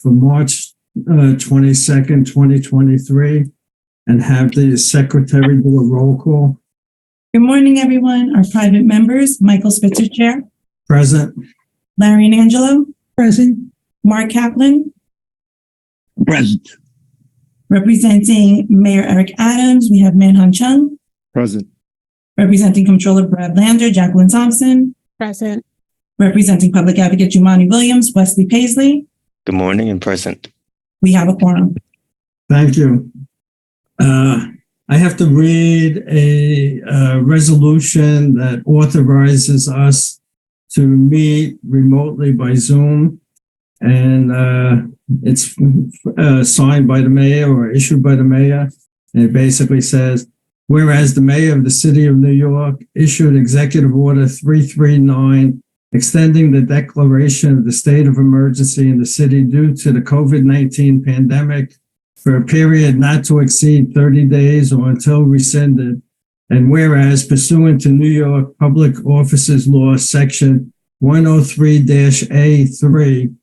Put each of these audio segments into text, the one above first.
for March 22nd, 2023, and have the secretary do a roll call. Good morning, everyone. Our private members, Michael Spitzer, Chair. Present. Larry and Angelo. Present. Mark Kaplan. Present. Representing Mayor Eric Adams, we have Manhan Chung. Present. Representing Comptroller Brad Lander, Jacqueline Thompson. Present. Representing Public Advocate Jumani Williams, Wesley Paisley. Good morning and present. We have a quorum. Thank you. I have to read a resolution that authorizes us to meet remotely by Zoom, and it's signed by the mayor or issued by the mayor. And it basically says, whereas the mayor of the city of New York issued Executive Order 339, extending the declaration of the state of emergency in the city due to the COVID-19 pandemic for a period not to exceed 30 days or until rescinded. And whereas pursuant to New York Public Officers Law, Section 103-A3,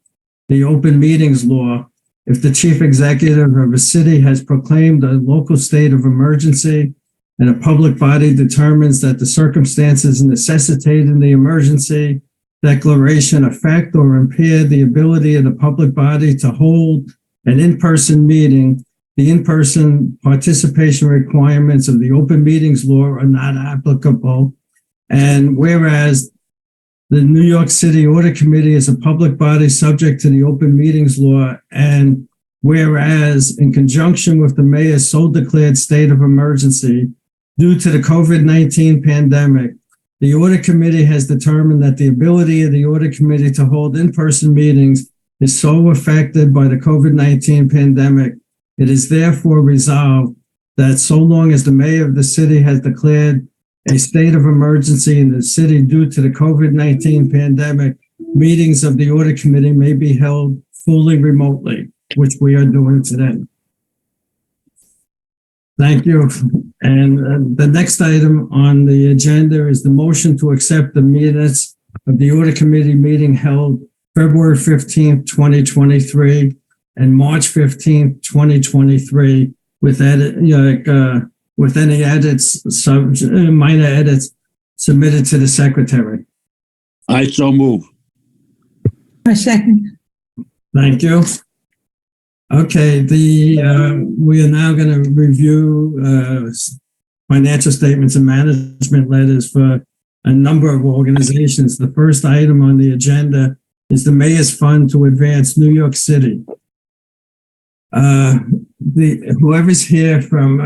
the Open Meetings Law, if the chief executive of a city has proclaimed a local state of emergency and a public body determines that the circumstances necessitating the emergency declaration affect or impair the ability of the public body to hold an in-person meeting, the in-person participation requirements of the Open Meetings Law are not applicable. And whereas the New York City Audit Committee is a public body subject to the Open Meetings Law, and whereas in conjunction with the mayor's sole declared state of emergency due to the COVID-19 pandemic, the Audit Committee has determined that the ability of the Audit Committee to hold in-person meetings is so affected by the COVID-19 pandemic, it is therefore resolved that so long as the mayor of the city has declared a state of emergency in the city due to the COVID-19 pandemic, meetings of the Audit Committee may be held fully remotely, which we are doing today. Thank you. And the next item on the agenda is the motion to accept the minutes of the Audit Committee meeting held February 15th, 2023 and March 15th, 2023 with any edits, minor edits submitted to the secretary. I so move. I second. Thank you. Okay, we are now going to review financial statements and management letters for a number of organizations. The first item on the agenda is the Mayor's Fund to Advance New York City. Whoever's here from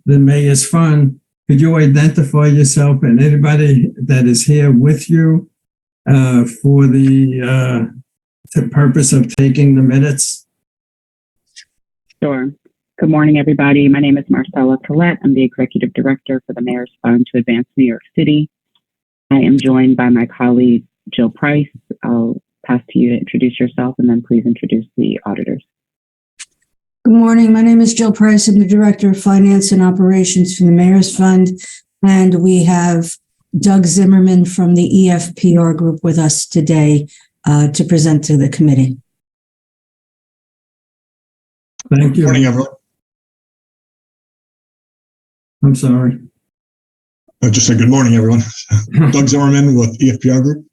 the Mayor's Fund, could you identify yourself and anybody that is here with you for the purpose of taking the minutes? Sure. Good morning, everybody. My name is Marcella Collette. I'm the Executive Director for the Mayor's Fund to Advance New York City. I am joined by my colleague, Jill Price. I'll pass to you to introduce yourself and then please introduce the auditors. Good morning. My name is Jill Price. I'm the Director of Finance and Operations for the Mayor's Fund. And we have Doug Zimmerman from the EFPR group with us today to present to the committee. Thank you. Good morning, everyone. I'm sorry. I just said good morning, everyone. Doug Zimmerman with EFPR Group.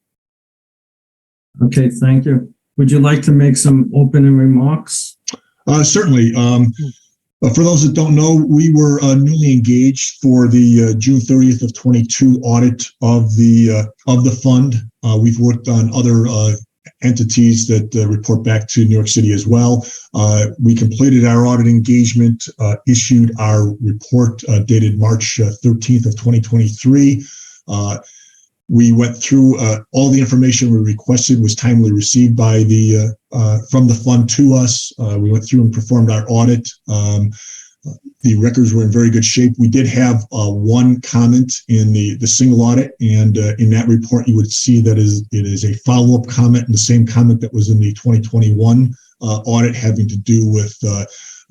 Okay, thank you. Would you like to make some opening remarks? Certainly. For those that don't know, we were newly engaged for the June 30th of 22 audit of the fund. We've worked on other entities that report back to New York City as well. We completed our audit engagement, issued our report dated March 13th of 2023. We went through all the information we requested was timely received by from the fund to us. We went through and performed our audit. The records were in very good shape. We did have one comment in the single audit, and in that report, you would see that it is a follow-up comment and the same comment that was in the 2021 audit having to do with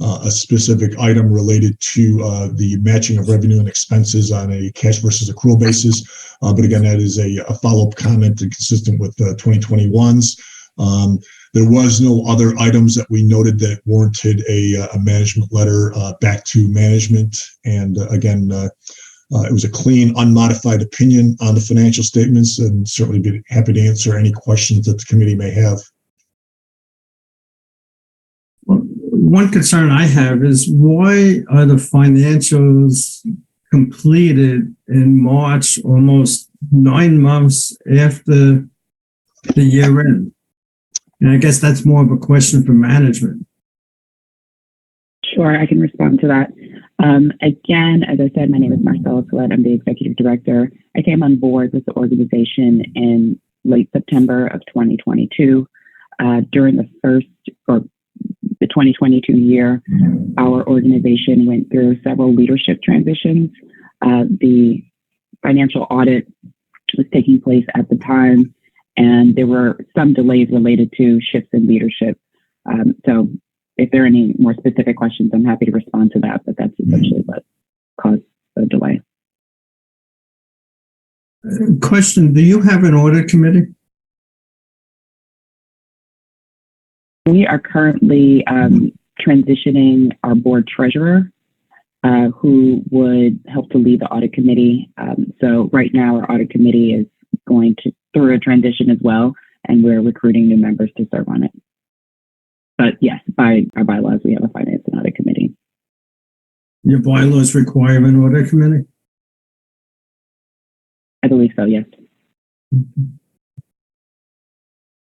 a specific item related to the matching of revenue and expenses on a cash versus accrual basis. But again, that is a follow-up comment and consistent with 2021's. There was no other items that we noted that warranted a management letter back to management. And again, it was a clean, unmodified opinion on the financial statements, and certainly be happy to answer any questions that the committee may have. One concern I have is, why are the financials completed in March, almost 9 months after the year end? And I guess that's more of a question for management. Sure, I can respond to that. Again, as I said, my name is Marcella Collette. I'm the executive director. I came on board with the organization in late September of 2022. During the 2022 year, our organization went through several leadership transitions. The financial audit was taking place at the time, and there were some delays related to shifts in leadership. So if there are any more specific questions, I'm happy to respond to that, but that's essentially what caused the delay. Question, do you have an audit committee? We are currently transitioning our board treasurer, who would help to lead the audit committee. So right now, our audit committee is going through a transition as well, and we're recruiting new members to serve on it. But yes, by our bylaws, we have a finance and audit committee. Your bylaws require an audit committee? I believe so, yes.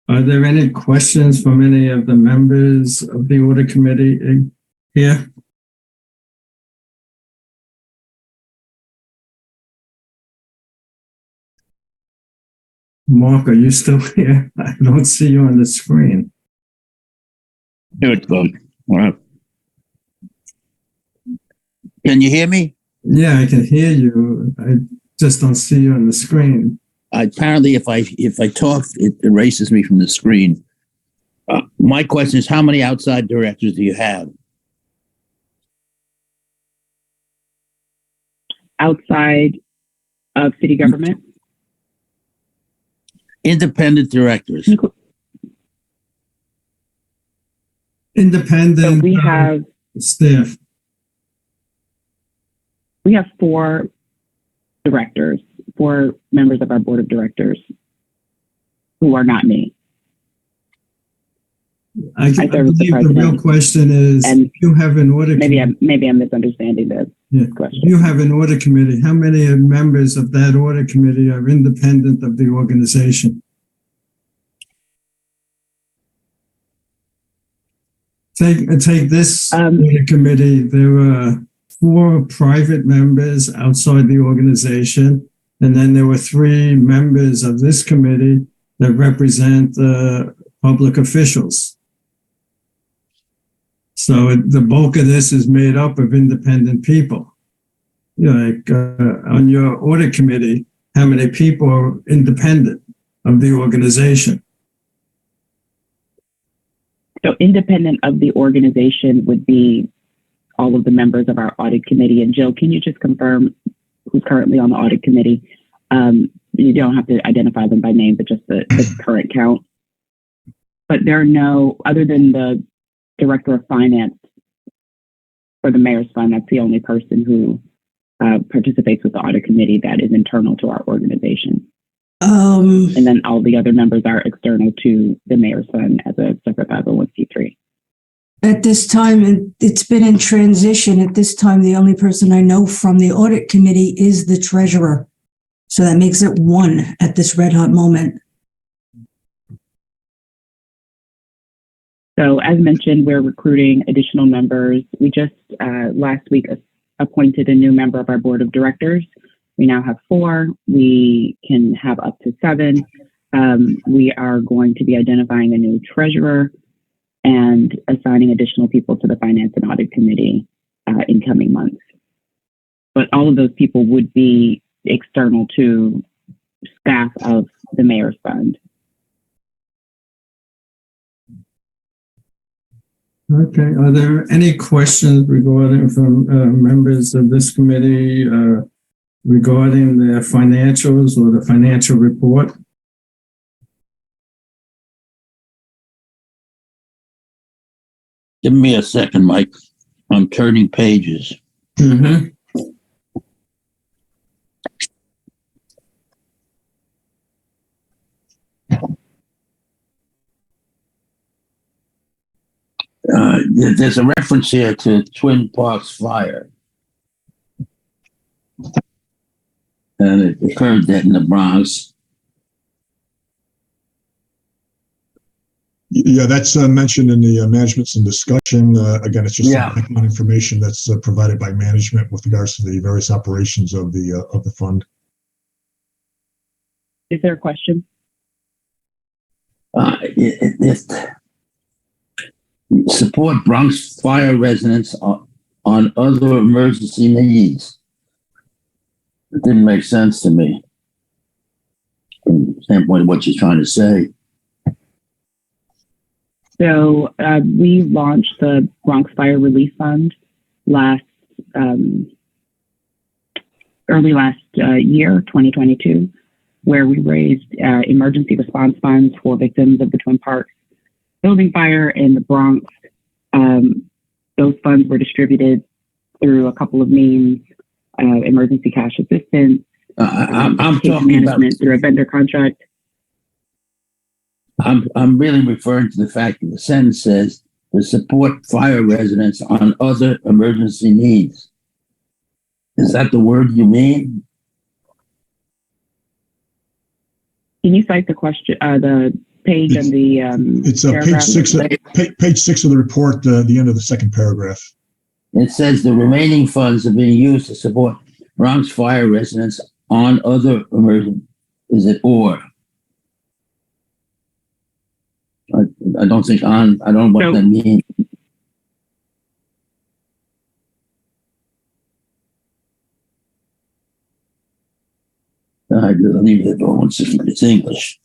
Are there any questions from any of the members of the audit committee here? Mark, are you still here? I don't see you on the screen. Here it goes. All right. Can you hear me? Yeah, I can hear you. I just don't see you on the screen. Apparently, if I talk, it erases me from the screen. My question is, how many outside directors do you have? Outside of city government? Independent directors. Independent So we have staff. 4 directors, 4 members of our board of directors who are not me. I serve as the believe the president. real question is, And if you have an audit maybe committee, I'm misunderstanding the question. if you have an audit committee, how many members of that audit committee are independent of the organization? Take this audit committee. There are 4 private members outside the organization, and then there were 3 members of this committee that represent public officials. So the bulk of this is made up of independent people. Like on your audit committee, how many people are independent of the organization? So independent of the organization would be all of the members of our audit committee. And Jill, can you just confirm who's currently on the audit committee? You don't have to identify them by name, but just the current count. But there are no, other than the director of finance for the mayor's fund, that's the only person who participates with the audit committee that is internal to our organization. And then all the other members are external to the mayor's fund as a separate 501c3. At this time, it's been in transition. At this time, the only person I know from the audit committee is the treasurer. So that makes it 1 at this red hot moment. So as mentioned, we're recruiting additional members. We just last week appointed a new member of our board of directors. We now have 4. We can have up to 7. We are going to be identifying a new treasurer and assigning additional people to the finance and audit committee in coming months. But all of those people would be external to staff of the mayor's fund. Okay. Are there any questions regarding from members of this committee regarding the financials or the financial report? Give me a second, Mike. I'm turning pages. Mhm. There's a reference here to Twin Parks fire. And it occurred that in the Bronx. Yeah, that's mentioned in the management's and discussion. Again, it's just Yeah. some background information that's provided by management with regards to the various operations of the fund. Is there a question? If support Bronx fire residents on other emergency needs. It didn't make sense to me. From the standpoint of what you're trying to say. So we launched the Bronx Fire Relief Fund early last year, 2022, where we raised emergency response funds for victims of the Twin Parks building fire in the Bronx. Those funds were distributed through a couple of means: emergency cash assistance, I'm case talking management about. through a vendor contract. I'm really referring to the fact that the sentence says to support fire residents on other emergency needs. Is that the word you mean? Can you cite the question, the page and the It's paragraph? page 6 of the report, the end of the second paragraph. It says the remaining funds are being used to support Bronx fire residents on other emergency. Is it or? I don't think on. I don't know what that means. I leave it alone. It's English.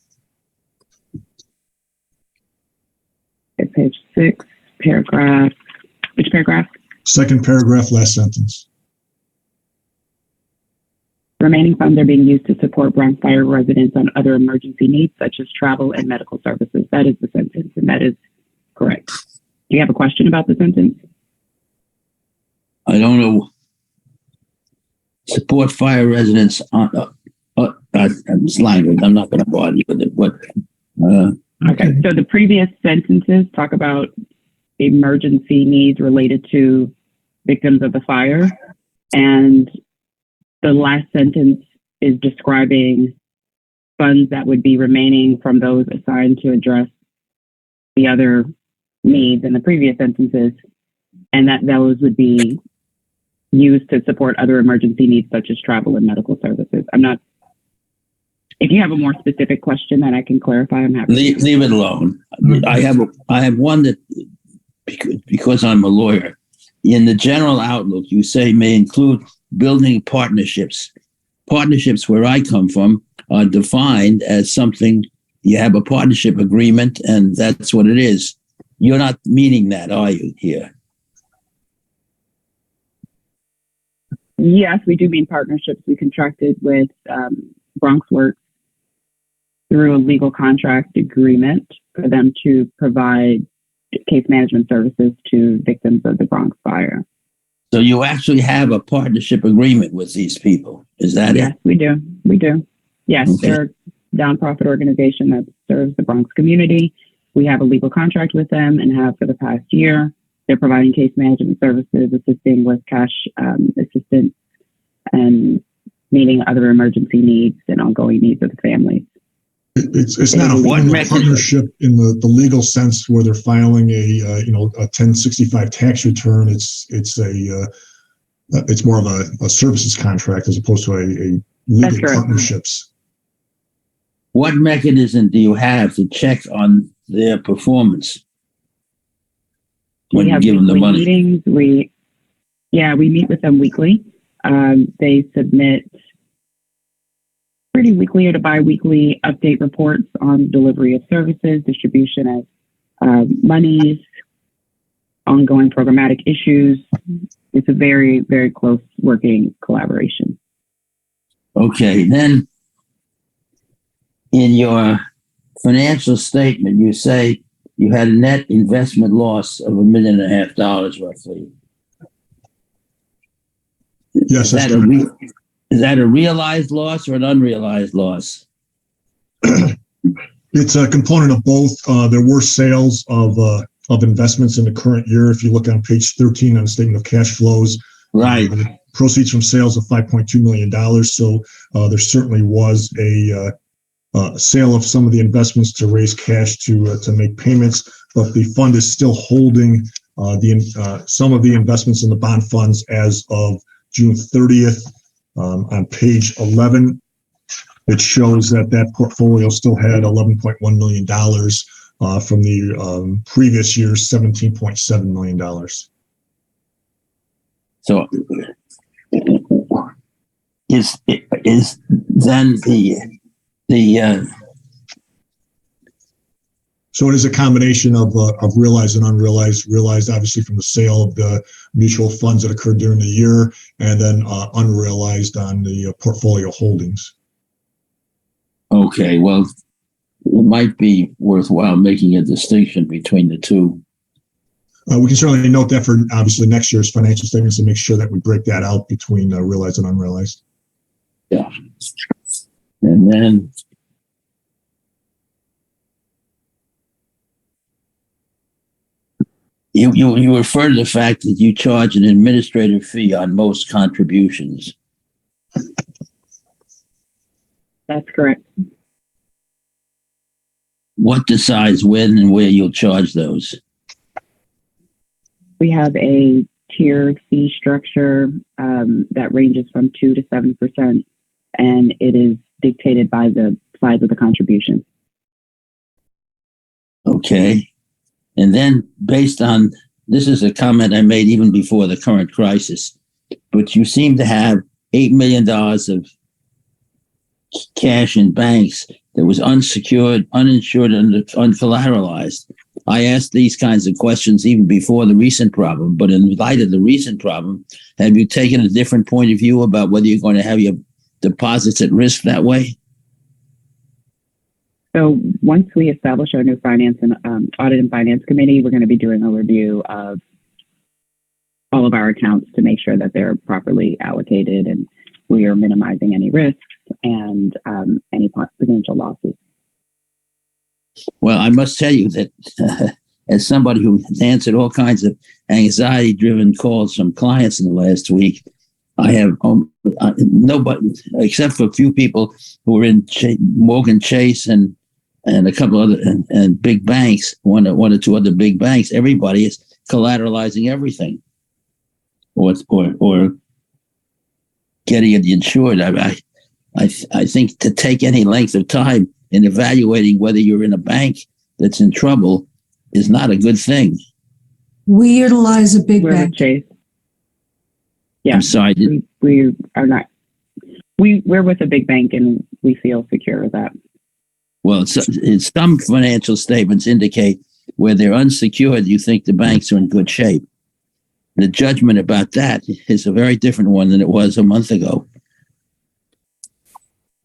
At page 6, paragraph. Which paragraph? Second paragraph, last sentence. Remaining funds are being used to support Bronx fire residents on other emergency needs, such as travel and medical services. That is the sentence, and that is correct. Do you have a question about the sentence? I don't know. Support fire residents on. It's language. I'm not going to bother you with it. But Okay. So the previous sentences talk about emergency needs related to victims of the fire, and the last sentence is describing funds that would be remaining from those assigned to address the other needs in the previous sentences, and that those would be used to support other emergency needs such as travel and medical services. If you have a more specific question that I can clarify, I'm happy. leave it alone. I have one that because I'm a lawyer. In the general outlook, you say may include building partnerships. Partnerships, where I come from, are defined as something you have a partnership agreement, and that's what it is. You're not meaning that, are you, here? Yes, we do mean partnerships. We contracted with Bronx Works through a legal contract agreement for them to provide case management services to victims of the Bronx fire. So you actually have a partnership agreement with these people. Is that Yes, it? we do. We do. Yes, Okay. they're a nonprofit organization that serves the Bronx community. We have a legal contract with them and have for the past year. They're providing case management services, assisting with cash assistance, and meeting other emergency needs and ongoing needs of the families. It's not a What formal mechanism? partnership in the legal sense where they're filing a 1065 tax return. It's more of a services contract as opposed to a That's legal correct. partnerships. What mechanism do you have to check on their performance when We you have give them the weekly money? meetings. We meet with them weekly. They submit pretty weekly or to bi-weekly update reports on delivery of services, distribution of monies, ongoing programmatic issues. It's a very, very close working collaboration. Okay, then in your financial statement, you say you had a net investment loss of $1.5 million roughly. Yes, that's Is that a realized loss or an unrealized loss? It's a component of both. There were sales of investments in the current year. If you look on page 13 on the statement of cash flows, Right. Proceeds from sales of $5.2 million. So there certainly was a sale of some of the investments to raise cash to make payments, but the fund is still holding some of the investments in the bond funds as of June 30th. On page 11, it shows that portfolio still had $11.1 million from the previous year's $17.7 million. So is then the So it is a combination of realized and unrealized. Realized, obviously, from the sale of the mutual funds that occurred during the year, and then unrealized on the portfolio holdings. okay, well, it might be worthwhile making a distinction between the two. We can certainly note that for obviously next year's financial statements to make sure that we break that out between realized and unrealized. Yeah. And then you refer to the fact that you charge an administrative fee on most contributions. That's correct. What decides when and where you'll charge those? We have a tiered fee structure that ranges from 2 to 7%, and it is dictated by the size of the contribution. Okay. And then based on, this is a comment I made even before the current crisis, but you seem to have $8 million of cash in banks that was unsecured, uninsured, and uncollateralized. I asked these kinds of questions even before the recent problem, but in light of the recent problem, have you taken a different point of view about whether you're going to have your deposits at risk that way? So once we establish our new finance and audit and finance committee, we're going to be doing a review of all of our accounts to make sure that they're properly allocated and we are minimizing any risks and any potential losses. Well, I must tell you that as somebody who answered all kinds of anxiety-driven calls from clients in the last week, I have nobody, except for a few people who were in Morgan Chase and a couple other and big banks, one or two other big banks. Everybody is collateralizing everything, or getting it insured. I think to take any length of time in evaluating whether you're in a bank that's in trouble is not a good thing. We utilize a big We're bank. with Chase. Yeah, I'm sorry. we are not. We're with a big bank and we feel secure with that. Well, it's some financial statements indicate where they're unsecured, you think the banks are in good shape. The judgment about that is a very different one than it was a month ago.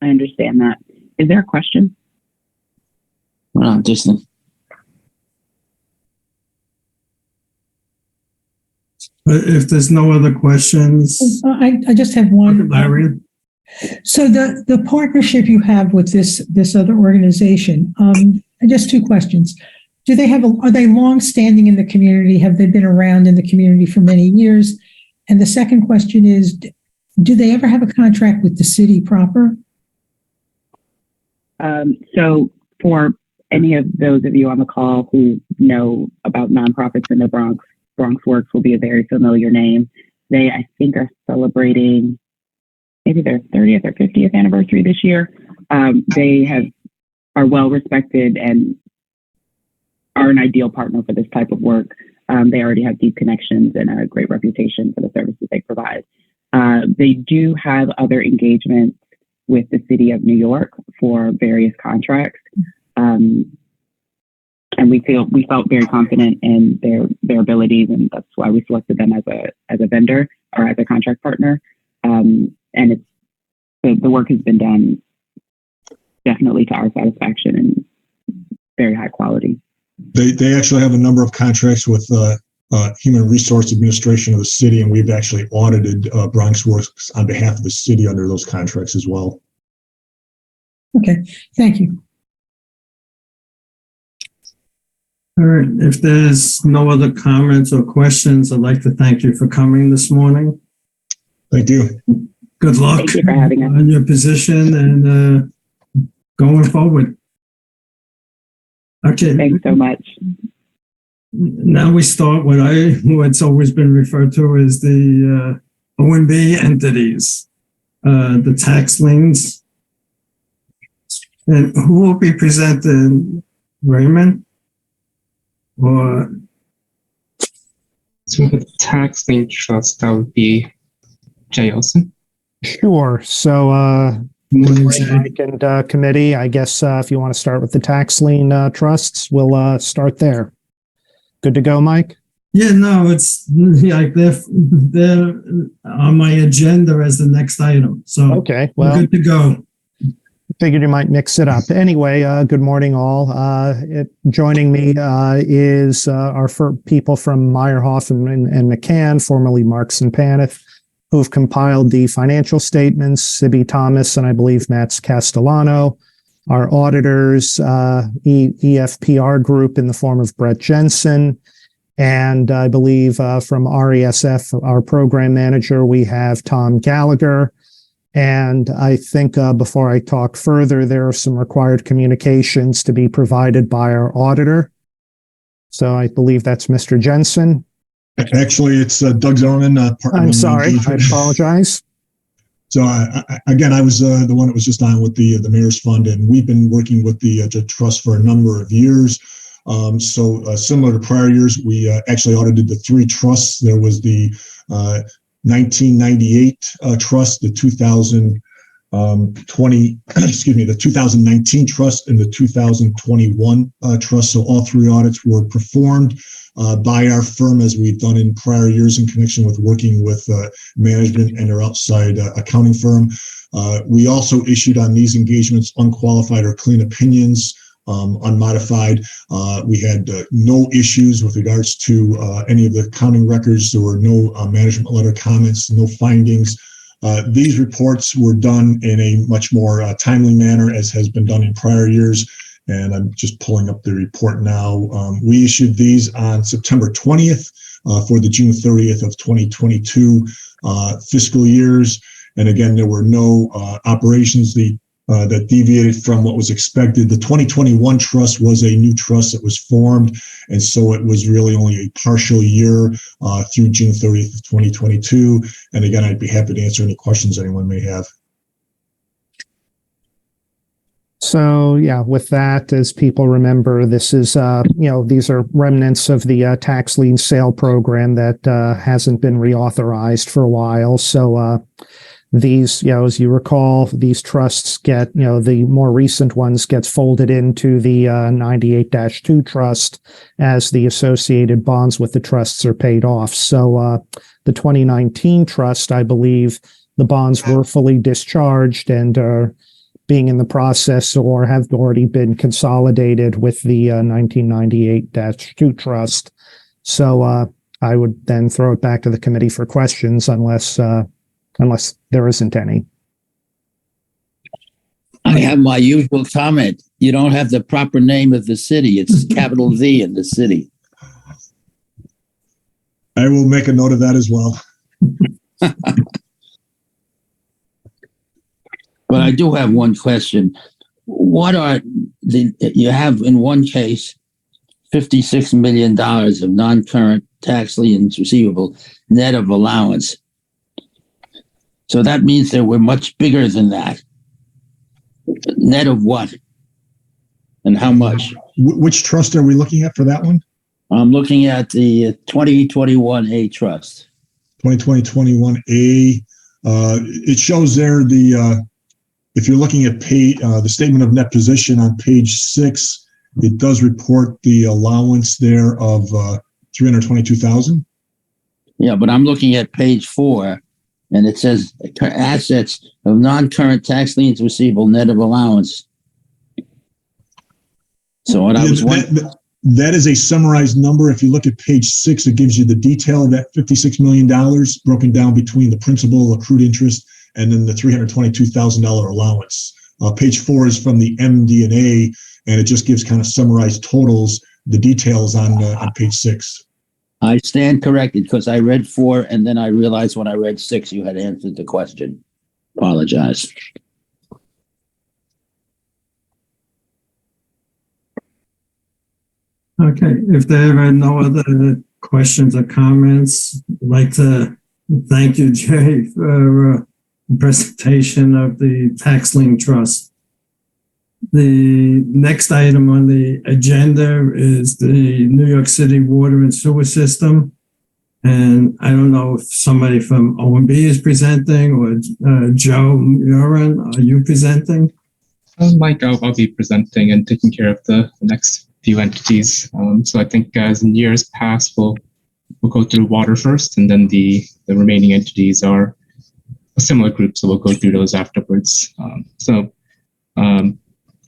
I understand that. Is there a question? Well, just If there's no other questions, I just have one. Larry? So the partnership you have with this other organization, just two questions. Are they long-standing in the community? Have they been around in the community for many years? And the second question is, do they ever have a contract with the city proper? So for any of those of you on the call who know about nonprofits in the Bronx, BronxWorks will be a very familiar name. They, I think, are celebrating maybe their 30th or 50th anniversary this year. They are well respected and are an ideal partner for this type of work. They already have deep connections and a great reputation for the services they provide. They do have other engagements with the city of New York for various contracts. And we felt very confident in their abilities, and that's why we selected them as a vendor or as a contract partner. And the work has been done definitely to our satisfaction and very high quality. They actually have a number of contracts with Human Resource Administration of the city, and we've actually audited Bronx Works on behalf of the city under those contracts as well. Okay, thank you. All right, if there's no other comments or questions, I'd like to thank you for coming this morning. Thank you. Good luck Thank you for having us. on your position and going forward. Okay. Thanks so much. Now we start what's always been referred to as the OMB entities, the tax liens. And who will be presenting? Raymond? Or So the tax lien trust, that would be Jay Olson. Sure. So, Morning, Mike and committee, I guess if you want to start with the tax lien trusts, we'll start there. Good to go, Mike? yeah, no, it's like they're on my agenda as the next item. So Okay. we're Well, good to go. figured you might mix it up. Anyway, good morning, all. Joining me is our people from Meyerhoff and McCann, formerly Marks and Paneth, who've compiled the financial statements, Sibby Thomas and I believe Matt's Castellano, our auditors, EFPR group in the form of Brett Jensen, and I believe from RESF, our program manager, we have Tom Gallagher. And I think before I talk further, there are some required communications to be provided by our auditor. So I believe that's Mr. Jensen. Actually, it's Doug Zimmerman. I'm sorry, I apologize. So again, I was the one that was just on with the Mayor's Fund, and we've been working with the trust for a number of years. So similar to prior years, we actually audited the three trusts. There was the 1998 trust, the 2020, the 2019 trust, and the 2021 trust. So all three audits were performed by our firm, as we've done in prior years in connection with working with management and our outside accounting firm. We also issued on these engagements unqualified or clean opinions, unmodified. We had no issues with regards to any of the accounting records. There were no management letter comments, no findings. These reports were done in a much more timely manner, as has been done in prior years. And I'm just pulling up the report now. We issued these on September 20th for the June 30th of 2022 fiscal years. And again, there were no operations that deviated from what was expected. The 2021 trust was a new trust that was formed, and so it was really only a partial year through June 30th of 2022. And again, I'd be happy to answer any questions anyone may have. So yeah, with that, as people remember, this is, these are remnants of the tax lien sale program that hasn't been reauthorized for a while. So these, as you recall, these trusts get, the more recent ones gets folded into the 98-2 trust as the associated bonds with the trusts are paid off. So the 2019 trust, I believe the bonds were fully discharged and are being in the process or have already been consolidated with the 1998-2 trust. So I would then throw it back to the committee for questions unless there isn't any. I have my usual comment. You don't have the proper name of the city. It's capital Z in the city. I will make a note of that as well. But I do have one question. What are you have in one case, $56 million of non-current tax liens receivable net of allowance. So that means they were much bigger than that. Net of what? And how much? Which trust are we looking at for that one? I'm looking at the 2021A trust. 2021A. It shows there if you're looking at the statement of net position on page 6, it does report the allowance there of $322,000. Yeah, but I'm looking at page 4, and it says assets of non-current tax liens receivable net of allowance. So what I was wondering, That is a summarized number. If you look at page 6, it gives you the detail of that $56 million broken down between the principal, accrued interest, and then the $322,000 allowance. Page 4 is from the MD&A, and it just gives kind of summarized totals, the details on page 6. I stand corrected because I read 4 and then I realized when I read 6 you had answered the question. Apologize. Okay, if there are no other questions or comments, I'd like to thank you, Jay, for the presentation of the tax lien trust. The next item on the agenda is the New York City water and sewer system. And I don't know if somebody from OMB is presenting or Joe Murin, are you presenting? Mike, I'll be presenting and taking care of the next few entities. So I think as in years past, we'll go through water first, and then the remaining entities are a similar group, so we'll go through those afterwards.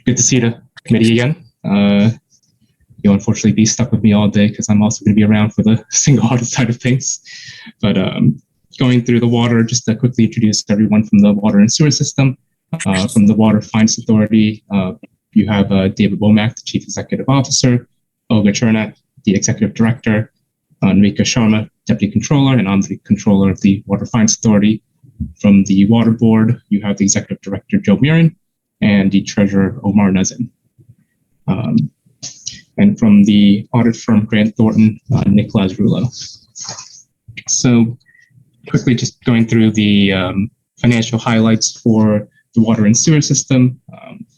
Good to see the committee again. You'll unfortunately be stuck with me all day because I'm also going to be around for the single audit side of things. But going through the water, just to quickly introduce everyone from the water and sewer system. From the Water Finance Authority, you have David Womack, the Chief Executive Officer, Olga Chernak, the Executive Director, Enrica Sharma, Deputy Controller, and I'm the Controller of the Water Finance Authority. From the Water Board, you have the Executive Director, Joe Murin, and the Treasurer, Omar Nazim. And from the audit firm, Grant Thornton, Nick Lazarulo. So quickly just going through the financial highlights for the water and sewer system.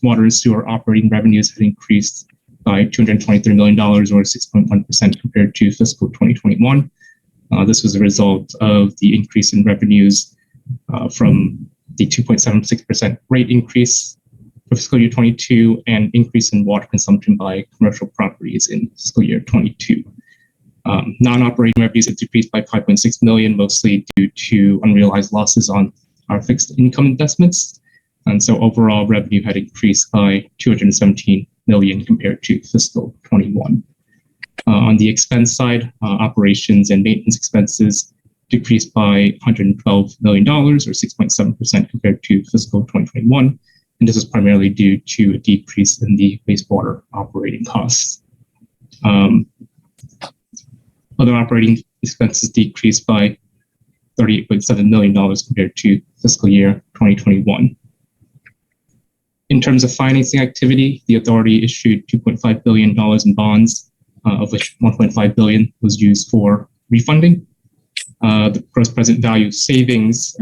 Water and sewer operating revenues had increased by $223 million or 6.1% compared to fiscal 2021. This was a result of the increase in revenues from the 2.76% rate increase for fiscal year 22 and increase in water consumption by commercial properties in fiscal year 22. Non-operating revenues have decreased by $5.6 million, mostly due to unrealized losses on our fixed income investments. And so overall revenue had increased by $217 million compared to fiscal 21. On the expense side, operations and maintenance expenses decreased by $112 million or 6.7% compared to fiscal 2021. And this is primarily due to a decrease in the wastewater operating costs. Other operating expenses decreased by $38.7 million compared to fiscal year 2021. In terms of financing activity, the authority issued $2.5 billion in bonds, of which $1.5 billion was used for refunding. The gross present value savings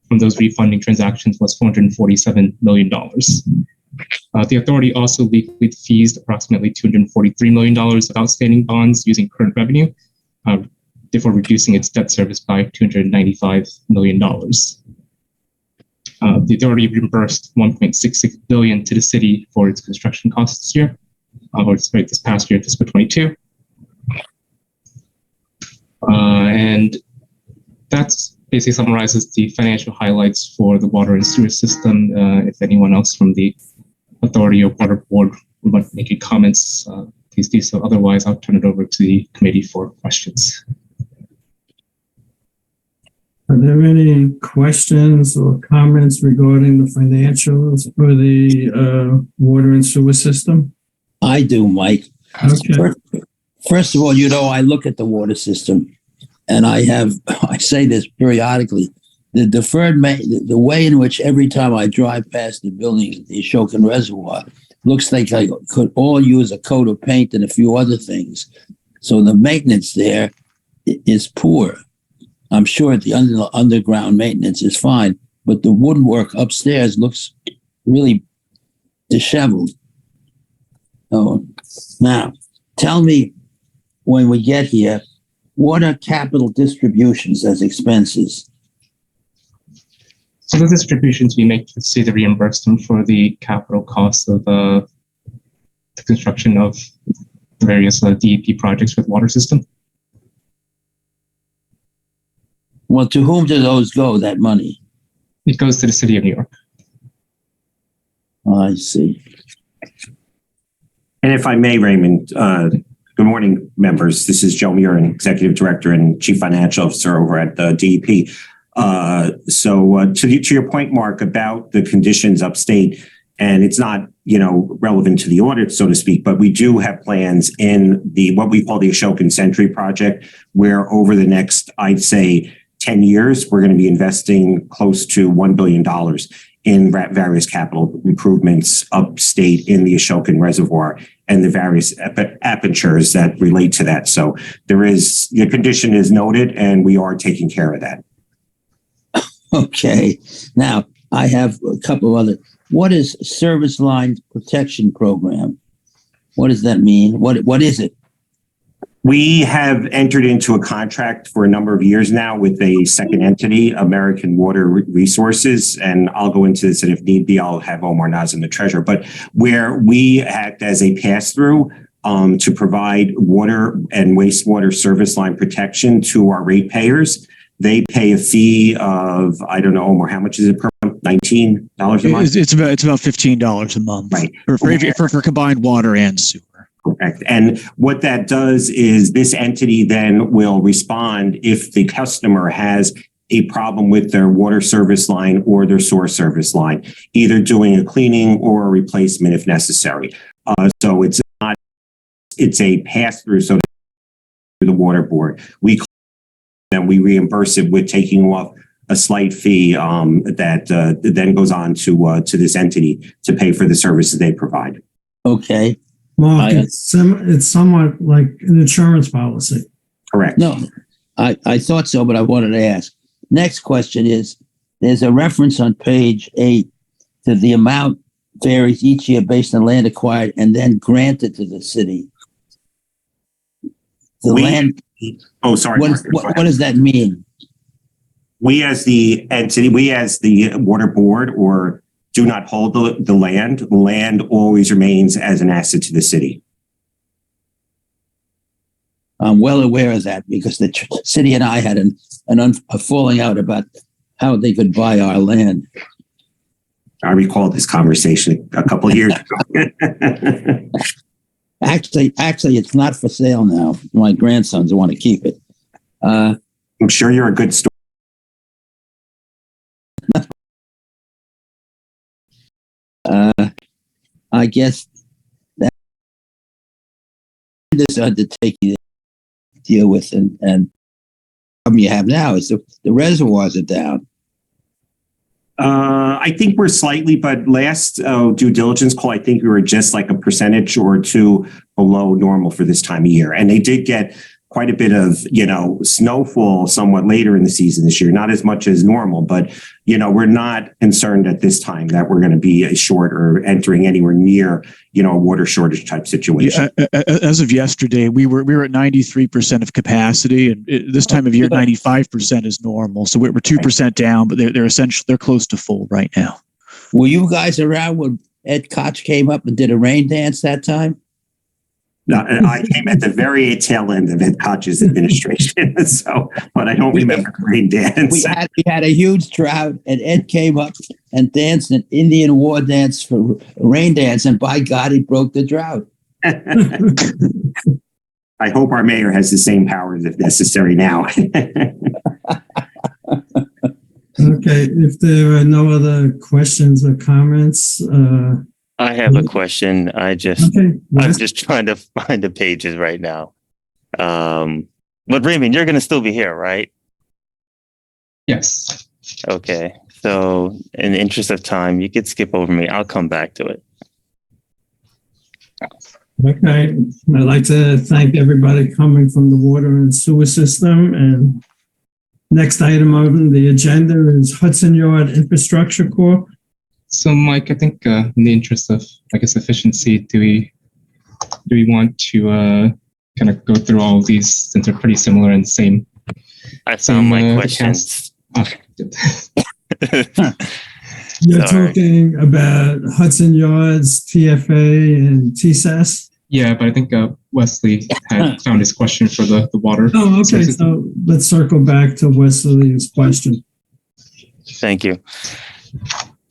from those refunding transactions was $447 million. The authority also legally defeased approximately $243 million of outstanding bonds using current revenue, therefore reducing its debt service by $295 million. The authority reimbursed $1.66 billion to the city for its construction costs this year, this past year, fiscal 22. And that's basically summarizes the financial highlights for the water and sewer system. If anyone else from the authority or water board would like to make any comments, please do so. Otherwise, I'll turn it over to the committee for questions. Are there any questions or comments regarding the financials for the water and sewer system? I do, Mike. Okay. First of all, I look at the water system and I say this periodically, the deferred the way in which every time I drive past the building, the Ashokan Reservoir, looks like I could all use a coat of paint and a few other things. So the maintenance there is poor. I'm sure the underground maintenance is fine, but the woodwork upstairs looks really disheveled. So now, tell me, when we get here, what are capital distributions as expenses? So the distributions we make to the city reimbursement for the capital costs of the construction of the various DEP projects with water system. Well, to whom do those go, that money? It goes to the city of New York. I see. And if I may, Raymond, good morning, members. This is Joe Murin, Executive Director and Chief Financial Officer over at the DEP. To your point, Mark, about the conditions upstate, and it's not, relevant to the audit, so to speak, but we do have plans in what we call the Ashokan Century project, where over the next, I'd say, 10 years, we're going to be investing close to $1 billion in various capital improvements upstate in the Ashokan Reservoir and the various apertures that relate to that. So the condition is noted, and we are taking care of that. Okay. Now, I have a couple of other. What is Service Line Protection Program? What does that mean? What is it? We have entered into a contract for a number of years now with a second entity, American Water Resources, and I'll go into this, and if need be, I'll have Omar Nazem, the treasurer, but where we act as a pass-through to provide water and wastewater service line protection to our ratepayers. They pay a fee of, I don't know, Omar, how much is it per month? $19 a month? It's about $15 a month, right? For combined water and sewer. Correct. And what that does is this entity then will respond if the customer has a problem with their water service line or their sewer service line, either doing a cleaning or a replacement if necessary. So it's a pass-through, so to the water board. We reimburse it with taking off a slight fee that then goes on to this entity to pay for the services they provide. Okay. Mark, it's somewhat like an insurance policy. Correct. No, I thought so, but I wanted to ask. Next question is, there's a reference on page 8 to the amount varies each year based on land acquired and then granted to the city. Oh, sorry. What does that mean? We as the entity, we as the water board do not hold the land. The land always remains as an asset to the city. I'm well aware of that because the city and I had a falling out about how they could buy our land. I recall this conversation a couple of years ago. Actually, it's not for sale now. My grandsons want to keep it. I'm sure you're a good story. I guess that this undertaking to deal with, and the problem you have now is the reservoirs are down. I think we're slightly, but last due diligence call, I think we were just like a percentage or two below normal for this time of year. And they did get quite a bit of, snowfall somewhat later in the season this year, not as much as normal, but, we're not concerned at this time that we're going to be short or entering anywhere near, a water shortage type situation. As of yesterday, we were at 93% of capacity, and this time of year, 95% is normal. So we're 2% down, but they're close to full right now. Were you guys around when Ed Koch came up and did a rain dance that time? No, I came at the very tail end of Ed Koch's administration, but I don't remember the rain dance. We had a huge drought, and Ed came up and danced an Indian war dance for rain dance, and by God, he broke the drought. I hope our mayor has the same powers if necessary now. Okay, if there are no other questions or comments, I have a question. I'm just trying to find the pages right now. But Raymond, you're going to still be here, right? Yes. Okay. So in the interest of time, you could skip over me. I'll come back to it. Okay. I'd like to thank everybody coming from the water and sewer system. And next item on the agenda is Hudson Yard Infrastructure Corp. So, Mike, I think in the interest of, efficiency, do we want to kind of go through all of these since they're pretty similar and same? I found my questions. You're talking about Hudson Yards, TFA, and TSAS? Yeah, but I think Wesley had found his question for the water. Oh, okay. So let's circle back to Wesley's question. Thank you.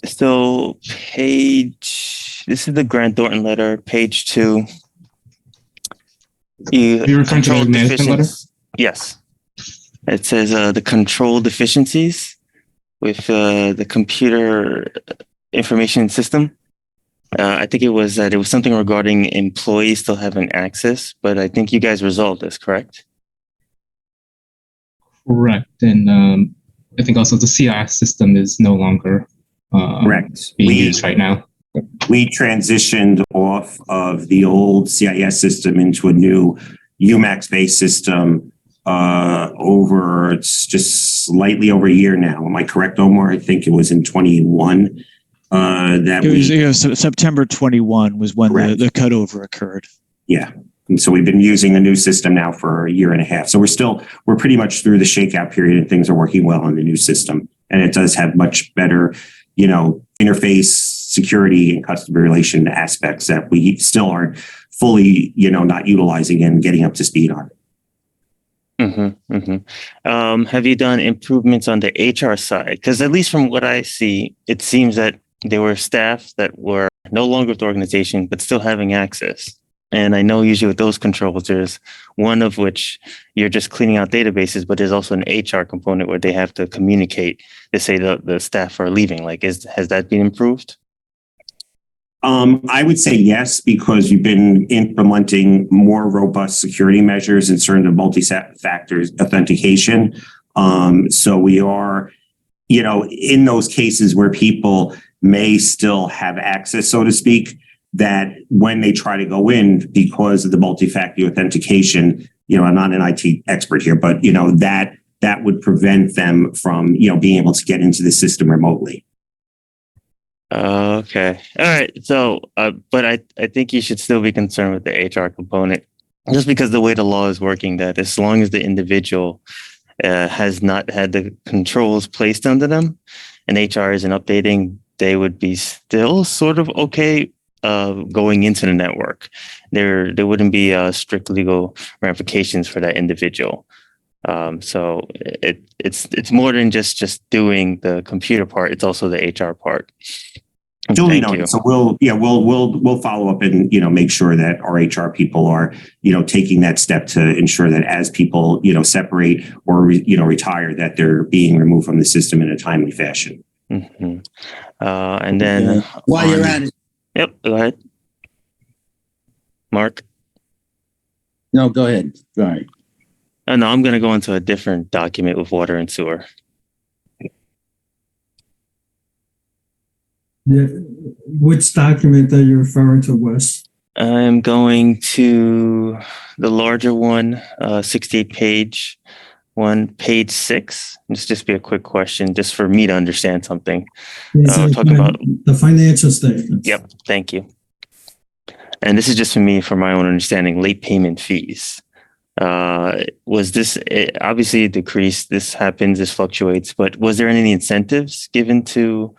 So page this is the Grant Thornton letter, page 2. You're referring to the management letter? Yes. It says the control deficiencies with the computer information system. I think it was something regarding employees still having access, but I think you guys resolved this, correct? Correct. And I think also the CIS system is no longer Correct. being used right now. We transitioned off of the old CIS system into a new UMAX-based system it's just slightly over a year now. Am I correct, Omar? I think it was in 21 September 21 was when the cutover occurred. Yeah. And so we've been using a new system now for a year and a half. So we're pretty much through the shakeout period, and things are working well on the new system. And it does have much better, interface, security, and customer relation aspects that we still aren't fully, not utilizing and getting up to speed on. Have you done improvements on the HR side? Because at least from what I see, it seems that there were staff that were no longer with the organization, but still having access. And I know usually with those controls, there's one of which you're just cleaning out databases, but there's also an HR component where they have to communicate to say the staff are leaving. Like, has that been improved? I would say yes, because we've been implementing more robust security measures in certain of multi-factor authentication. So we are, in those cases where people may still have access, so to speak, that when they try to go in because of the multi-factor authentication, I'm not an IT expert here, but that would prevent them from, being able to get into the system remotely. Okay. All right. So, but I think you should still be concerned with the HR component, just because the way the law is working, that as long as the individual has not had the controls placed under them and HR isn't updating, they would be still sort of okay going into the network. There wouldn't be strict legal ramifications for that individual. So it's more than just doing the computer part. It's also the HR part. Duly noted. So we'll follow up and make sure that our HR people are taking that step to ensure that as people separate or retire, that they're being removed from the system in a timely fashion. And then while you're at it. Yep, go ahead. Mark? No, go ahead. Sorry. Oh, no, I'm going to go into a different document with water and sewer. Yeah. Which document that you're referring to, Wes? I'm going to the larger one, 68-page one, page 6. This just be a quick question, just for me to understand something. Talking about the financial statements. Yep, thank you. And this is just for me, for my own understanding, late payment fees. Was this obviously decreased? This happens, this fluctuates, but was there any incentives given to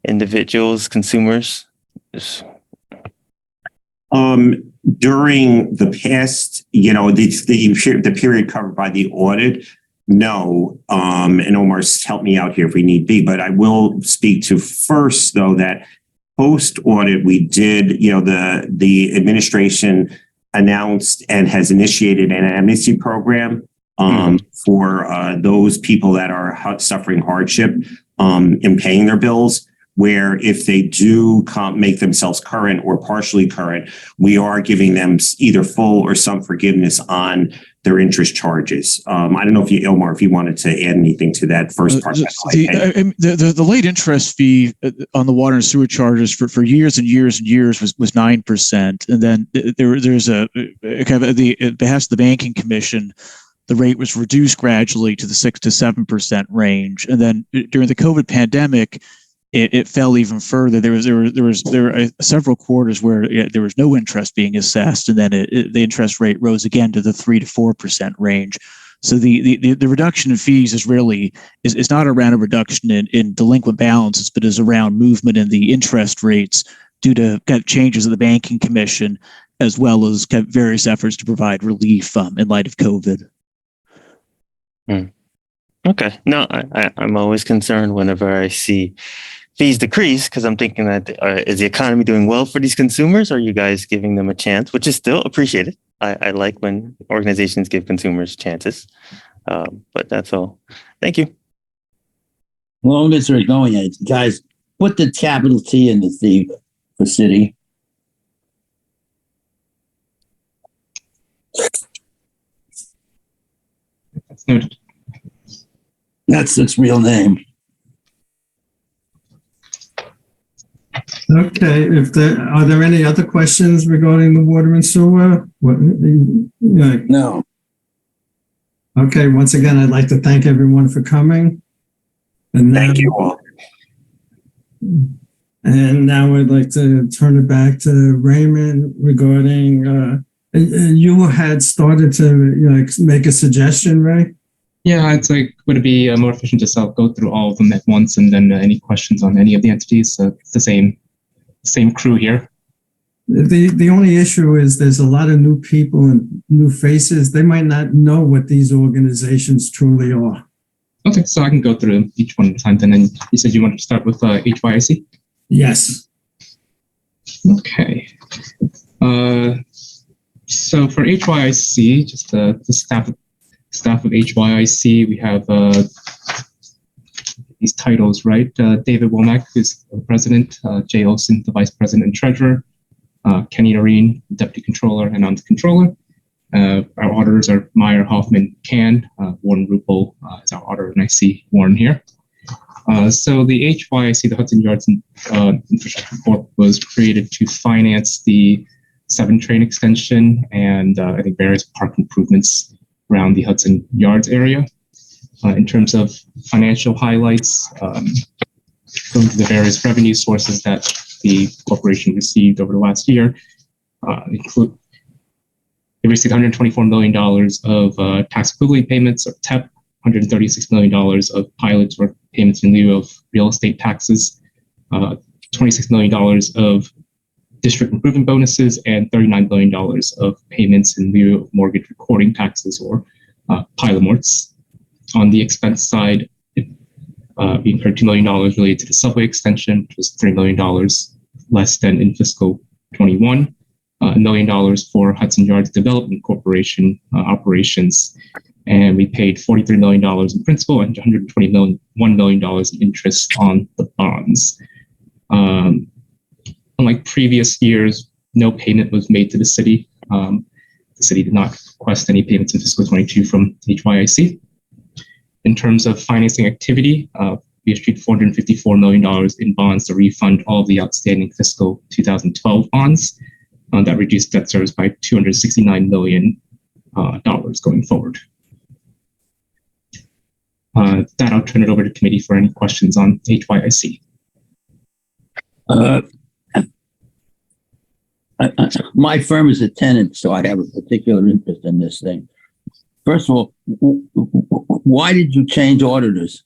individuals, consumers? During the past, the period covered by the audit, no. And Omar's helped me out here if we need be, but I will speak to first, though, that post audit, we did, the administration announced and has initiated an amnesty program for those people that are suffering hardship in paying their bills, where if they do make themselves current or partially current, we are giving them either full or some forgiveness on their interest charges. I don't know if Omar, if you wanted to add anything to that first part. The late interest fee on the water and sewer charges for years and years and years was 9%. And then there's kind of the behest of the banking commission, the rate was reduced gradually to the 6 to 7% range. And then during the COVID pandemic, it fell even further. There were several quarters where there was no interest being assessed, and then the interest rate rose again to the 3 to 4% range. So the reduction in fees is not around a reduction in delinquent balances, but is around movement in the interest rates due to kind of changes of the banking commission, as well as kind of various efforts to provide relief in light of COVID. Okay. No, I'm always concerned whenever I see fees decrease, because I'm thinking that is the economy doing well for these consumers? Or are you guys giving them a chance, which is still appreciated? I like when organizations give consumers chances, but that's all. Thank you. Long as they're going, guys, put the capital T in the C for city. That's noted. That's its real name. Okay, are there any other questions regarding the water and sewer? No. Okay, once again, I'd like to thank everyone for coming. And Thank you all. And now I'd like to turn it back to Raymond regarding, you had started to make a suggestion, Ray? Yeah, it's like, would it be more efficient to go through all of them at once, and then any questions on any of the entities? So it's the same crew here. The only issue is there's a lot of new people and new faces. They might not know what these organizations truly are. Okay, so I can go through each one at a time. And then you said you wanted to start with HYIC? Yes. Okay. So for HYIC, just the staff of HYIC, we have these titles, right? David Womack, who's the president, Jay Olson, the vice president and treasurer, Kenny Noreen, deputy controller, and I'm the controller. Our auditors are Meyer, Hoffman, Can. Warren Ruppel is our auditor, and I see Warren here. So the HYIC, the Hudson Yards Infrastructure Corp, was created to finance the 7 train extension and I think various park improvements around the Hudson Yards area. In terms of financial highlights, going to the various revenue sources that the corporation received over the last year, include they received $124 million of tax equivalent payments, or TEP, $136 million of pilots or payments in lieu of real estate taxes, $26 million of district improvement bonuses, and $39 million of payments in lieu of mortgage recording taxes or pilot. On the expense side, we incurred $2 million related to the subway extension, which was $3 million less than in fiscal 21. $1 million for Hudson Yards Development Corporation operations, and we paid $43 million in principal and $121 million in interest on the bonds. Unlike previous years, no payment was made to the city. The city did not request any payments in fiscal 22 from HYIC. In terms of financing activity, we issued $454 million in bonds to refund all of the outstanding fiscal 2012 bonds. That reduced debt service by $269 million going forward. That I'll turn it over to committee for any questions on HYIC. My firm is a tenant, so I have a particular interest in this thing. First of all, why did you change auditors?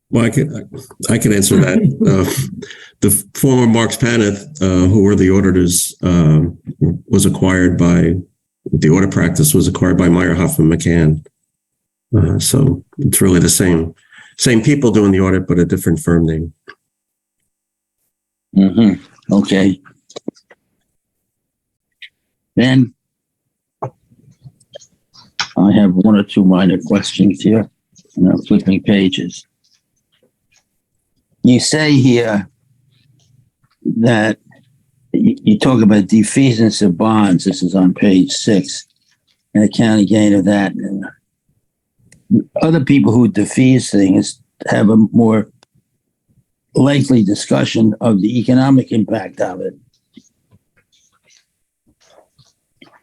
Well, I can answer that. The former Marks Paneth, who were the auditors, was acquired by, the audit practice was acquired by Meyer, Hoffman, McCann. So it's really the same people doing the audit, but a different firm name. Mm-hmm. Okay. Then I have one or two minor questions here. And I'm flipping pages. You say here that you talk about defeasance of bonds. This is on page 6, and the county gain of that. Other people who defease things have a more lengthy discussion of the economic impact of it.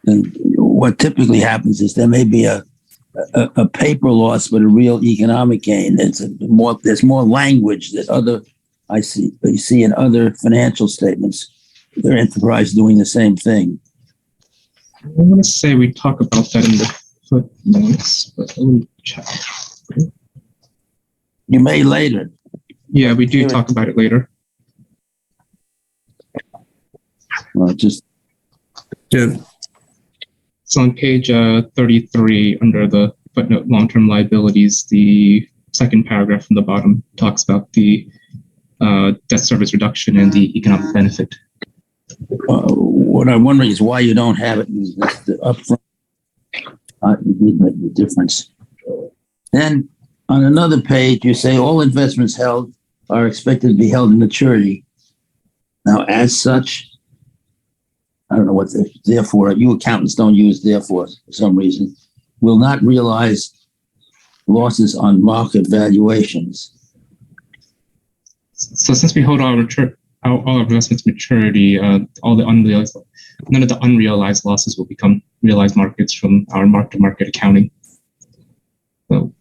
And what typically happens is there may be a paper loss, but a real economic gain. There's more language that you see in other financial statements. Their enterprise doing the same thing. I want to say we talk about that in the footnotes, but let me check. You may later. Yeah, we do talk about it later. Well, Yeah. So on page 33, under the footnote long-term liabilities, the second paragraph from the bottom talks about the debt service reduction and the economic benefit. What I'm wondering is why you don't have it in the upfront. The difference. Then on another page, you say all investments held are expected to be held in maturity. Now, as such, I don't know what therefore, you accountants don't use therefore for some reason, will not realize losses on market valuations. So since we hold all our investments maturity, none of the unrealized losses will become realized markets from our mark-to-market accounting. So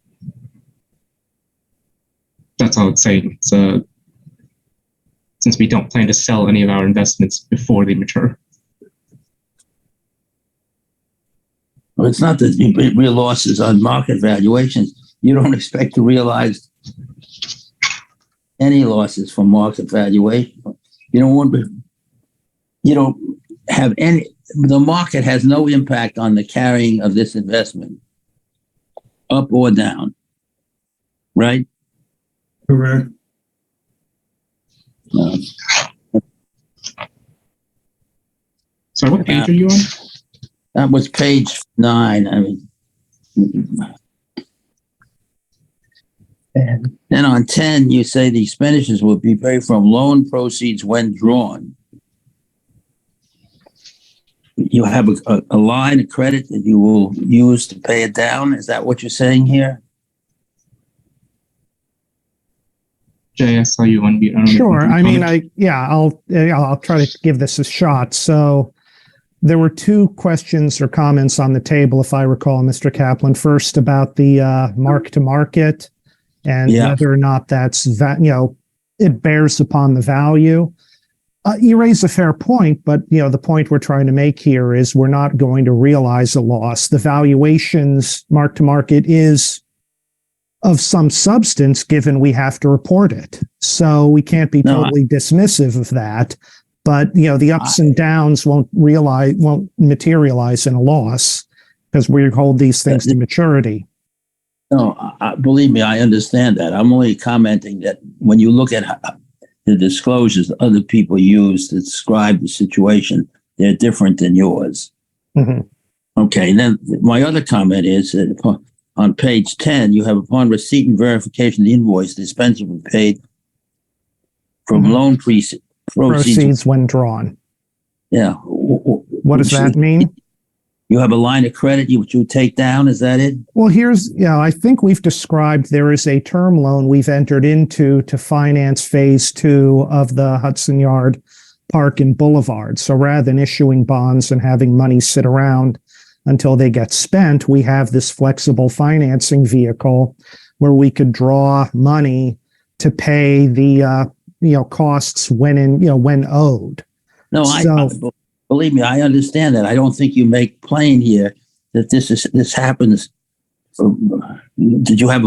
that's all it's saying. So since we don't plan to sell any of our investments before they mature. Well, it's not that you real losses on market valuations. You don't expect to realize any losses from market valuation. You don't have any. The market has no impact on the carrying of this investment, up or down, right? Correct. So what page are you on? That was page 9. I mean, and then on 10, you say the expenditures will be paid from loan proceeds when drawn. You have a line of credit that you will use to pay it down. Is that what you're saying here? Jay, I saw you on mute. Sure. I mean, I'll try to give this a shot. So there were 2 questions or comments on the table, if I recall, Mr. Kaplan. First, about the mark to market and whether or not that's it bears upon the value. You raise a fair point, but the point we're trying to make here is we're not going to realize a loss. The valuations mark to market is of some substance, given we have to report it. So we can't be totally dismissive of that. But the ups and downs won't materialize in a loss because we hold these things to maturity. No, believe me, I understand that. I'm only commenting that when you look at the disclosures that other people use to describe the situation, they're different than yours. Mm-hmm. Okay, then my other comment is that on page 10, you have upon receipt and verification of the invoice, the expenses were paid from loan proceeds when drawn. Yeah. What does that mean? You have a line of credit you take down, is that it? Well, I think we've described there is a term loan we've entered into to finance phase 2 of the Hudson Yard Park and Boulevard. So rather than issuing bonds and having money sit around until they get spent, we have this flexible financing vehicle where we could draw money to pay the costs when owed. No, believe me, I understand that. I don't think you make plain here that this happens. Did you have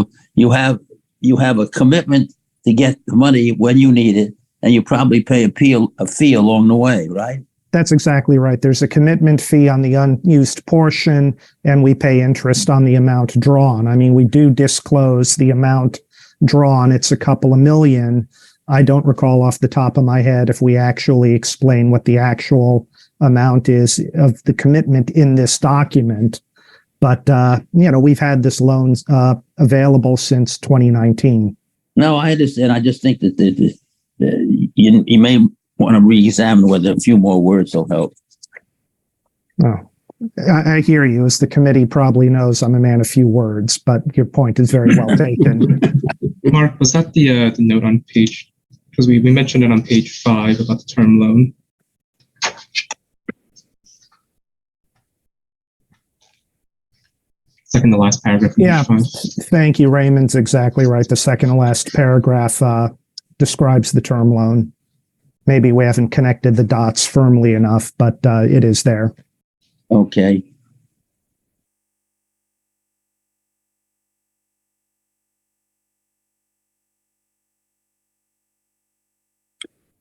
a commitment to get the money when you need it, and you probably pay a fee along the way, right? That's exactly right. There's a commitment fee on the unused portion, and we pay interest on the amount drawn. I mean, we do disclose the amount drawn. It's a couple of million. I don't recall off the top of my head if we actually explain what the actual amount is of the commitment in this document. But, we've had this loan available since 2019. No, I understand. I just think that you may want to re-examine whether a few more words will help. Oh, I hear you. As the committee probably knows, I'm a man of few words, but your point is very well taken. Mark, was that the note on page? Because we mentioned it on page 5 about the term loan. Second to last paragraph. Yeah, thank you, Raymond's exactly right. The second to last paragraph describes the term loan. Maybe we haven't connected the dots firmly enough, but it is there. Okay.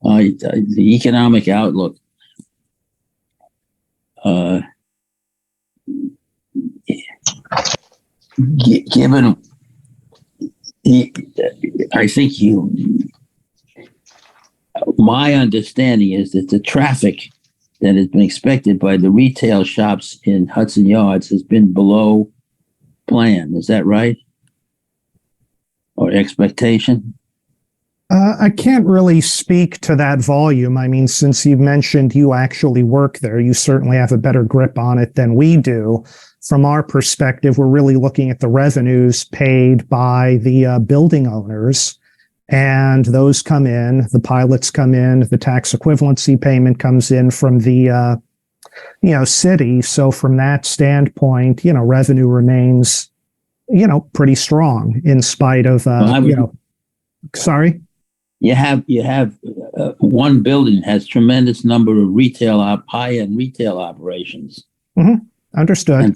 The economic outlook. Given I think my understanding is that the traffic that has been expected by the retail shops in Hudson Yards has been below plan. Is that right? Or expectation? I can't really speak to that volume. I mean, since you mentioned you actually work there, you certainly have a better grip on it than we do. From our perspective, we're really looking at the revenues paid by the building owners, and those come in, the pilots come in, the tax equivalency payment comes in from the city. So from that standpoint, revenue remains, pretty strong in spite of, sorry. You have one building has tremendous number of high-end retail operations. Mm-hmm. Understood.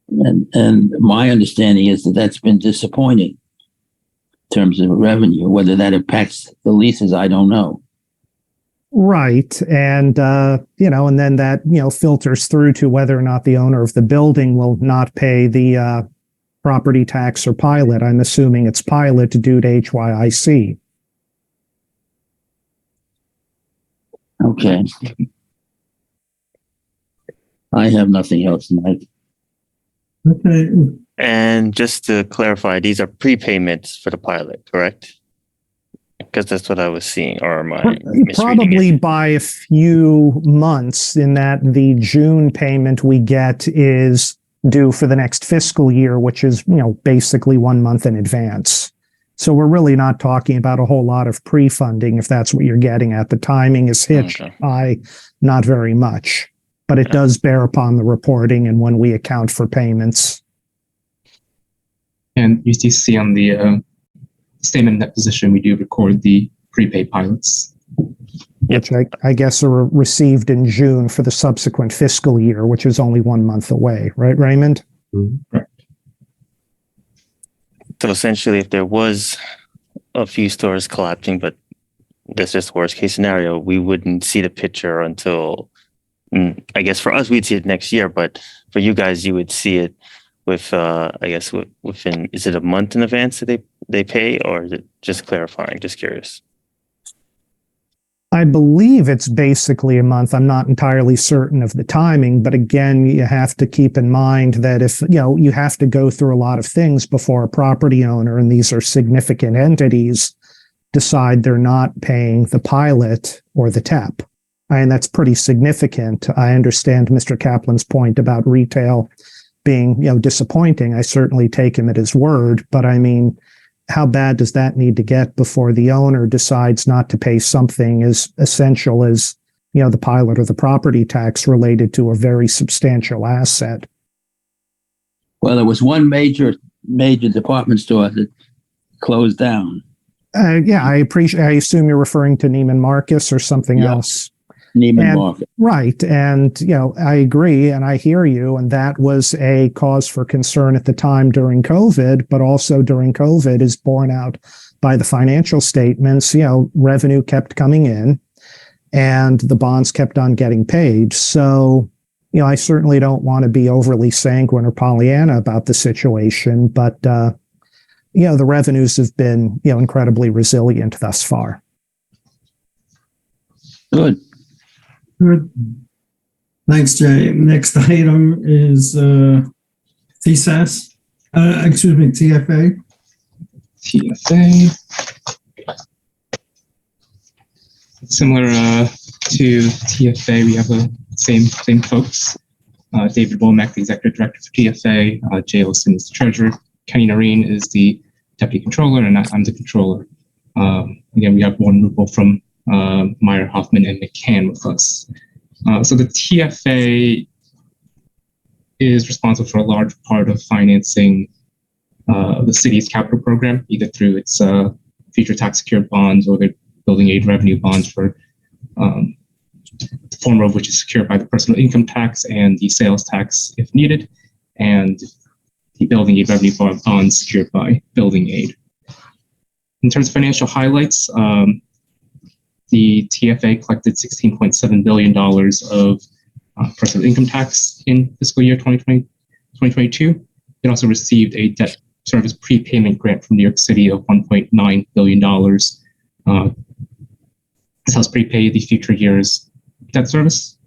And my understanding is that that's been disappointing in terms of revenue. Whether that impacts the leases, I don't know. Right. And, and then that, filters through to whether or not the owner of the building will not pay the property tax or pilot. I'm assuming it's pilot due to HYIC. Okay. I have nothing else, Mike. Okay. And just to clarify, these are prepayments for the pilot, correct? Because that's what I was seeing, or am I misreading Probably it? by a few months, in that the June payment we get is due for the next fiscal year, which is, basically 1 month in advance. So we're really not talking about a whole lot of pre-funding, if that's what you're getting at. The timing is hitched by not very much, but it does bear upon the reporting and when we account for payments. And you see on the statement of net position, we do record the prepaid pilots. Which I guess are received in June for the subsequent fiscal year, which is only 1 month away, right, Raymond? Mm-hmm. So essentially, if there was a few stores collapsing, but that's just worst case scenario, we wouldn't see the picture until, I guess for us, we'd see it next year, but for you guys, you would see it with, within, is it a month in advance that they pay, or is it just clarifying? Just curious. I believe it's basically a month. I'm not entirely certain of the timing, but again, you have to keep in mind that if, you have to go through a lot of things before a property owner, and these are significant entities, decide they're not paying the pilot or the TEP. And that's pretty significant. I understand Mr. Kaplan's point about retail being, disappointing. I certainly take him at his word, but I mean, how bad does that need to get before the owner decides not to pay something as essential as, the pilot or the property tax related to a very substantial asset? Well, there was one major department store that closed down. Yeah, I assume you're referring to Neiman Marcus or something else. Neiman Marcus. Right. And, I agree and I hear you. And that was a cause for concern at the time during COVID, but also during COVID is borne out by the financial statements. Revenue kept coming in and the bonds kept on getting paid. So, I certainly don't want to be overly sanguine or Pollyanna about the situation, but, the revenues have been, incredibly resilient thus far. Good. Good. Thanks, Jay. Next item is TSAS. TFA. TFA. Similar to TFA, we have the same folks. David Womack, the executive director for TFA. Jay Olson is the treasurer. Kenny Noreen is the deputy controller, and I'm the controller. Again, we have one rupal from Meyer, Hoffman, and McCann with us. So the TFA is responsible for a large part of financing the city's capital program, either through its future tax secured bonds or the building aid revenue bonds, for the former of which is secured by the personal income tax and the sales tax if needed, and the building aid revenue bonds secured by building aid. In terms of financial highlights, the TFA collected $16.7 billion of personal income tax in fiscal year 2022. It also received a debt service prepayment grant from New York City of $1.9 billion. This helps prepay the future years' debt service.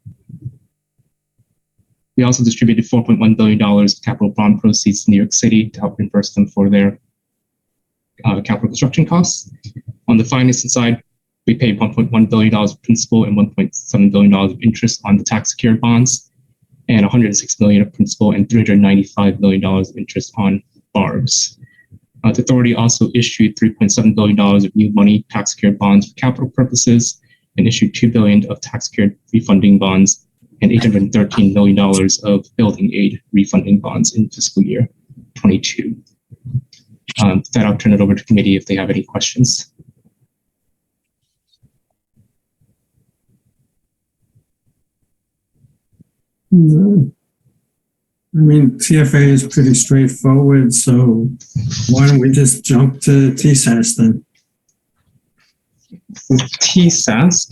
We also distributed $4.1 billion of capital bond proceeds to New York City to help reimburse them for their capital construction costs. On the financing side, we paid $1.1 billion of principal and $1.7 billion of interest on the tax-secured bonds, and $106 million of principal and $395 million of interest on BARBs. The authority also issued $3.7 billion of new money tax-secured bonds for capital purposes and issued $2 billion of tax-secured refunding bonds and $813 million of building aid refunding bonds in fiscal year 22. With that, I'll turn it over to committee if they have any questions. I mean, TFA is pretty straightforward, so why don't we just jump to TSAS then? TSAS,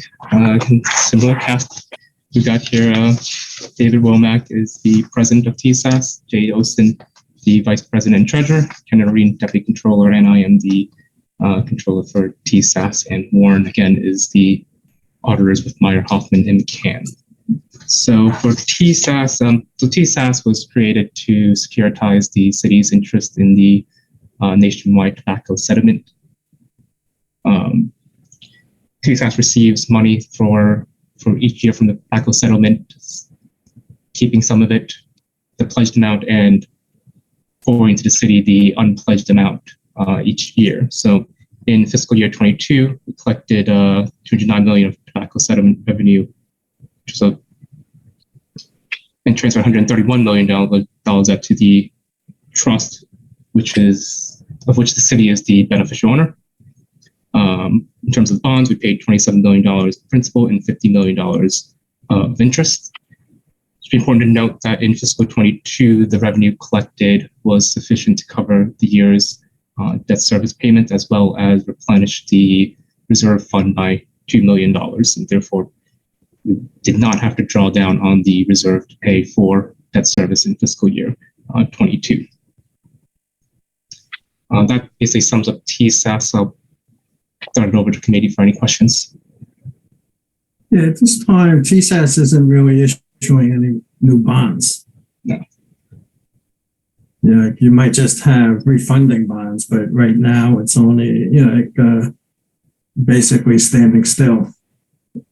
similar cast. We got here, David Womack is the president of TSAS, Jay Osten, the vice president and treasurer, Ken Areen, deputy controller, and I am the controller for TSAS, and Warren, again, is the auditors with Meyer, Hoffman, and McCann. So for TSAS, TSAS was created to securitize the city's interest in the nationwide tobacco settlement. TSAS receives money for each year from the tobacco settlement, keeping some of it, the pledged amount, and forwarding to the city the unpledged amount each year. So in fiscal year 22, we collected $209 million of tobacco settlement revenue, and transferred $131 million out to the trust, of which the city is the beneficial owner. In terms of bonds, we paid $27 million principal and $50 million of interest. It's important to note that in fiscal 22, the revenue collected was sufficient to cover the year's debt service payment, as well as replenish the reserve fund by $2 million, and therefore we did not have to draw down on the reserve to pay for debt service in fiscal year 22. That basically sums up TSAS. I'll turn it over to committee for any questions. Yeah, at this time, TSAS isn't really issuing any new bonds. No. Yeah, you might just have refunding bonds, but right now it's only basically standing still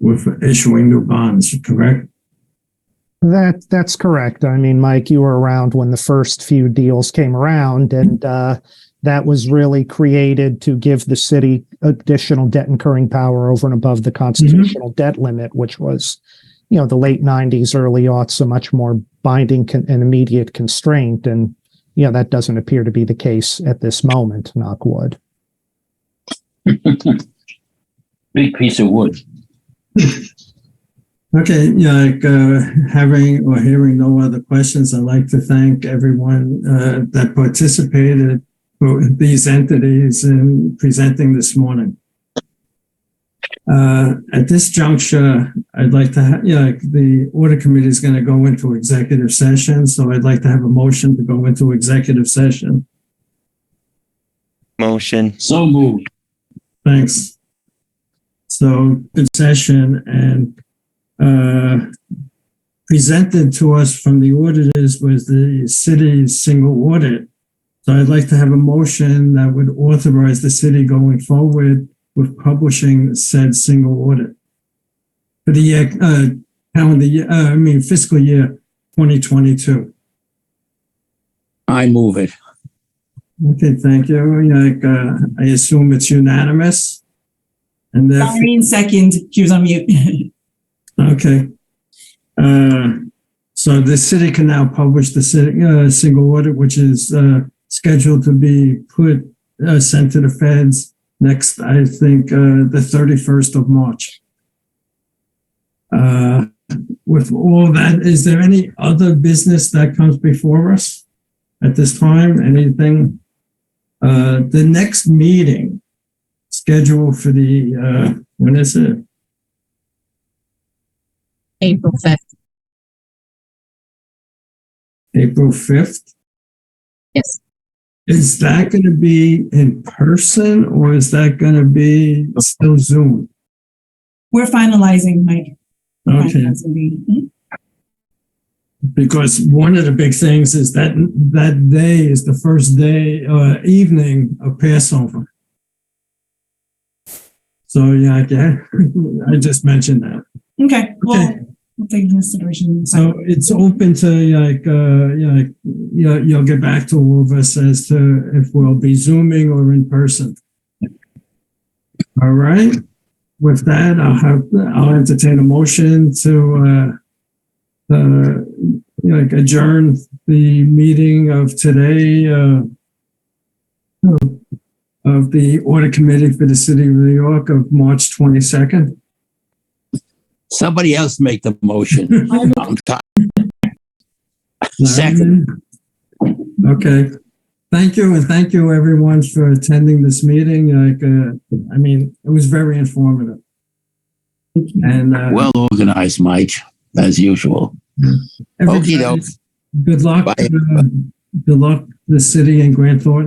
with issuing new bonds, correct? That's correct. I mean, Mike, you were around when the first few deals came around, and that was really created to give the city additional debt incurring power over and above the constitutional debt limit, which was, the late 90s, early aughts, a much more binding and immediate constraint. And, that doesn't appear to be the case at this moment, knock wood. Big piece of wood. Okay, having or hearing no other questions, I'd like to thank everyone that participated for these entities in presenting this morning. At this juncture, I'd like to have, the audit committee is going to go into executive session, so I'd like to have a motion to go into executive session. Motion. So moved. Thanks. So, good session, and presented to us from the auditors was the city's single audit. So I'd like to have a motion that would authorize the city going forward with publishing said single audit for the year, fiscal year 2022. I move it. Okay, thank you. I assume it's unanimous. And Irene second. She was on mute. Okay. So the city can now publish the single audit, which is scheduled to be sent to the feds next, I think, the 31st of March. With all that, is there any other business that comes before us at this time? Anything? The next meeting scheduled for the, when is it? April 5th. April 5th? Yes. Is that going to be in person or is that going to be still Zoom? We're finalizing, Mike. Okay. Because one of the big things is that that day is the first day, evening of Passover. So yeah, I just mentioned that. Okay. We'll take into consideration. So it's open to you'll get back to all of us as to if we'll be Zooming or in person. All right. With that, I'll entertain a motion to adjourn the meeting of today of the Audit Committee for the City of New York of March 22nd. Somebody else make the motion. I'm tired. Second. Okay. Thank you, and thank you everyone for attending this meeting. It was very informative. And Well organized, Mike, as usual. Okie doke. Good luck. Bye. Good luck, the city and Grant Thornton.